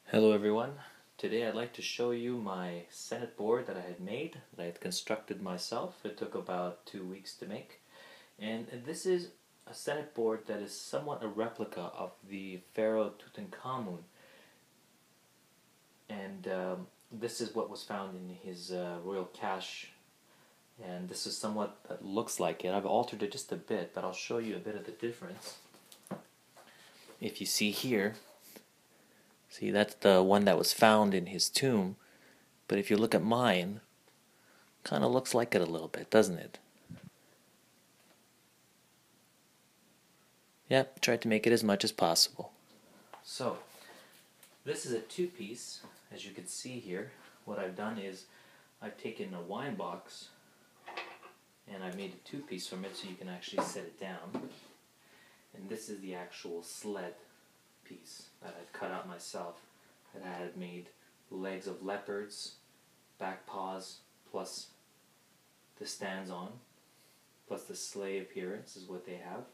Hello everyone. Today I'd like to show you my Senet board that I had made, that I had constructed myself. It took about 2 weeks to make. And this is a Senet board that is somewhat a replica of the Pharaoh Tutankhamen. And this is what was found in his royal cache. And this is somewhat that looks like it. I've altered it just a bit, but I'll show you a bit of the difference. If you see here, see, that's the one that was found in his tomb, but if you look at mine, kind of looks like it a little bit, doesn't it? Yep, tried to make it as much as possible. So, this is a two-piece, as you can see here. What I've done is, I've taken a wine box, and I've made a two-piece from it so you can actually set it down. And this is the actual sled piece that I'd cut out myself, that I had made legs of leopards, back paws, plus the stands on, plus the sleigh appearance is what they have.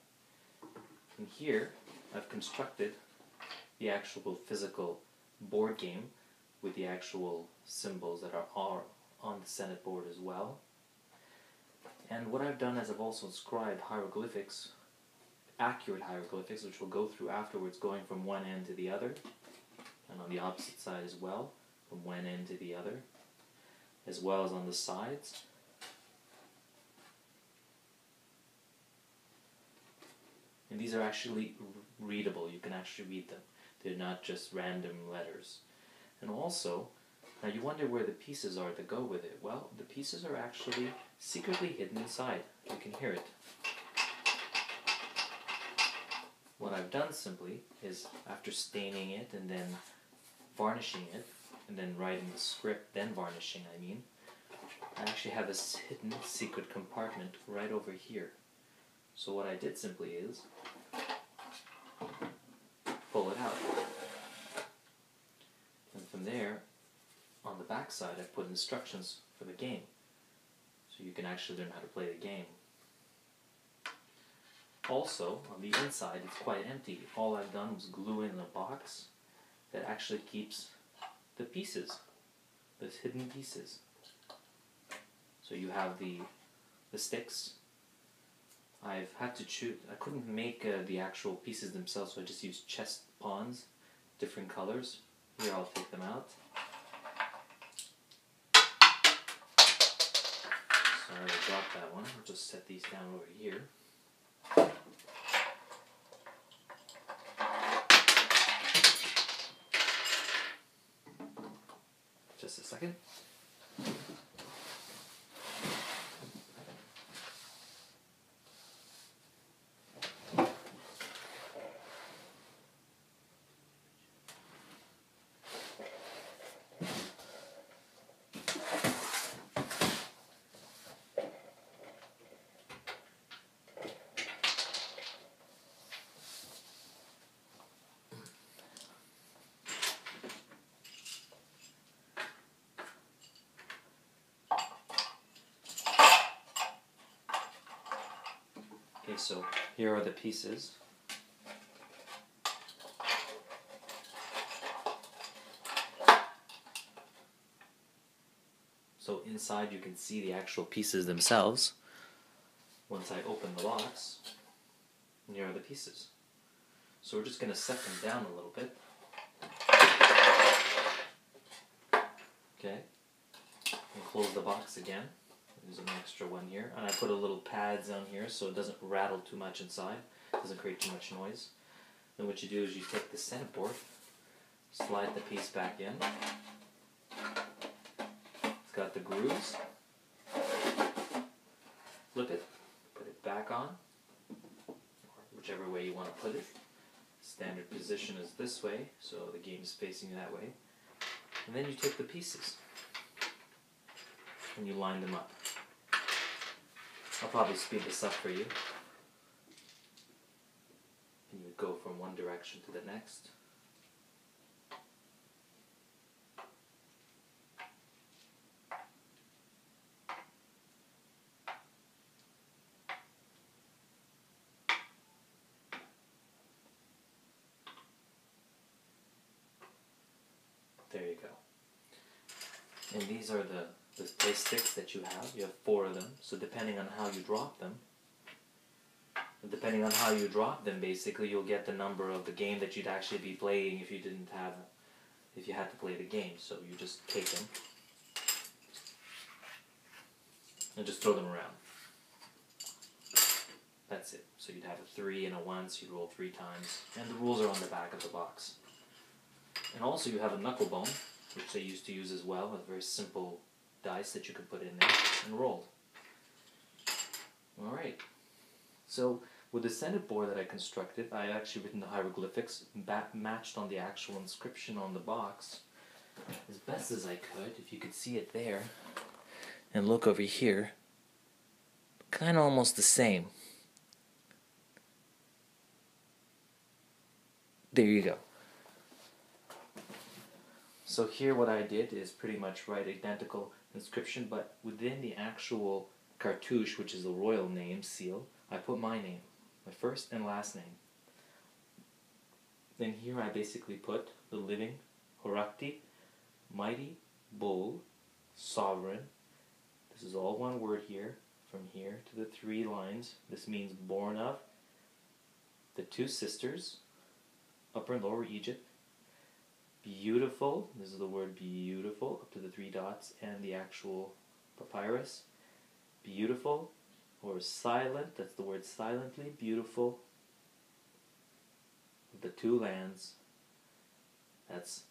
And here I've constructed the actual physical board game with the actual symbols that are on the Senet board as well. And what I've done is I've also inscribed hieroglyphics, accurate hieroglyphics, which we'll go through afterwards, going from one end to the other, and on the opposite side as well, from one end to the other, as well as on the sides. And these are actually readable. You can actually read them. They're not just random letters. And also, now you wonder where the pieces are that go with it. Well, the pieces are actually secretly hidden inside. You can hear it. What I've done simply is, after staining it and then varnishing it, and then writing the script, then varnishing, I actually have a hidden secret compartment right over here. So what I did simply is pull it out. And from there, on the back side, I put instructions for the game. So you can actually learn how to play the game. Also, on the inside, it's quite empty. All I've done was glue in a box that actually keeps the pieces, those hidden pieces. So you have the sticks. I've had to choose, I couldn't make the actual pieces themselves, so I just used chess pawns, different colors. Here, I'll take them out. Sorry, I dropped that one. I'll just set these down over here. Just a second. Okay, so here are the pieces. So inside you can see the actual pieces themselves. Once I open the box, and here are the pieces. So we're just going to set them down a little bit. Okay, and close the box again. There's an extra one here, and I put a little pads on here so it doesn't rattle too much inside, doesn't create too much noise. Then what you do is you take the Senet board, slide the piece back in. It's got the grooves. Flip it, put it back on, or whichever way you want to put it. Standard position is this way, so the game is facing that way. And then you take the pieces and you line them up. I'll probably speed this up for you. And you would go from one direction to the next. There you go. And these are the play sticks that you have. You have 4 of them. So depending on how you drop them, basically you'll get the number of the game that you'd actually be playing if you had to play the game. So you just take them and just throw them around. That's it. So you'd have a 3 and a 1, so you'd roll 3 times. And the rules are on the back of the box. And also you have a knuckle bone, which they used to use as well, a very simple dice that you can put in there and roll. Alright. So with the Senet board that I constructed, I actually written the hieroglyphics matched on the actual inscription on the box as best as I could. If you could see it there and look over here, kind of almost the same. There you go. So here what I did is pretty much write identical inscription, but within the actual cartouche, which is the royal name seal, I put my name, my first and last name. Then here I basically put the living, Horakti, mighty, bull, sovereign. This is all one word here, from here to the 3 lines. This means born of, the 2 sisters, Upper and Lower Egypt, beautiful, this is the word beautiful, up to the 3 dots, and the actual papyrus, beautiful, or silent, that's the word silently, beautiful, the 2 lands, that's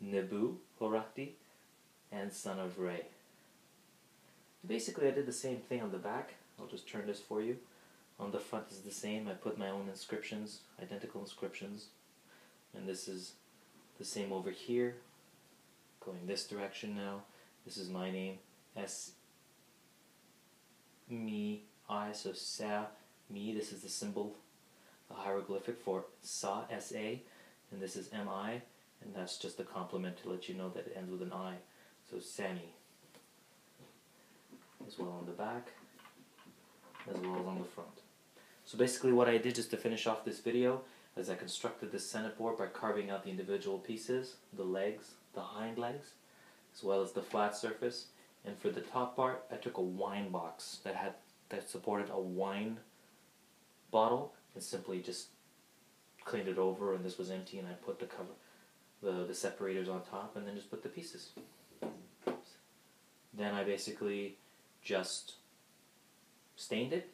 Nebu, Horakti, and son of Re. Basically I did the same thing on the back. I'll just turn this for you. On the front is the same. I put my own inscriptions, identical inscriptions, and this is the same over here, going this direction now. This is my name, S, me, I, so Sa, me, this is the symbol, the hieroglyphic for Sa, S-A, and this is M-I, and that's just a compliment to let you know that it ends with an I, so Sami. As well on the back, as well as on the front. So basically what I did just to finish off this video is I constructed this Senet board by carving out the individual pieces, the legs, the hind legs, as well as the flat surface. And for the top part, I took a wine box that supported a wine bottle and simply just cleaned it over, and this was empty, and I put the cover, the separators on top, and then just put the pieces. Then I basically just stained it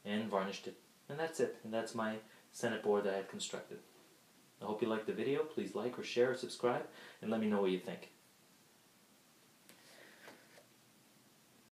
and varnished it, and that's it. And that's my Senet board that I had constructed. I hope you liked the video. Please like or share or subscribe, and let me know what you think.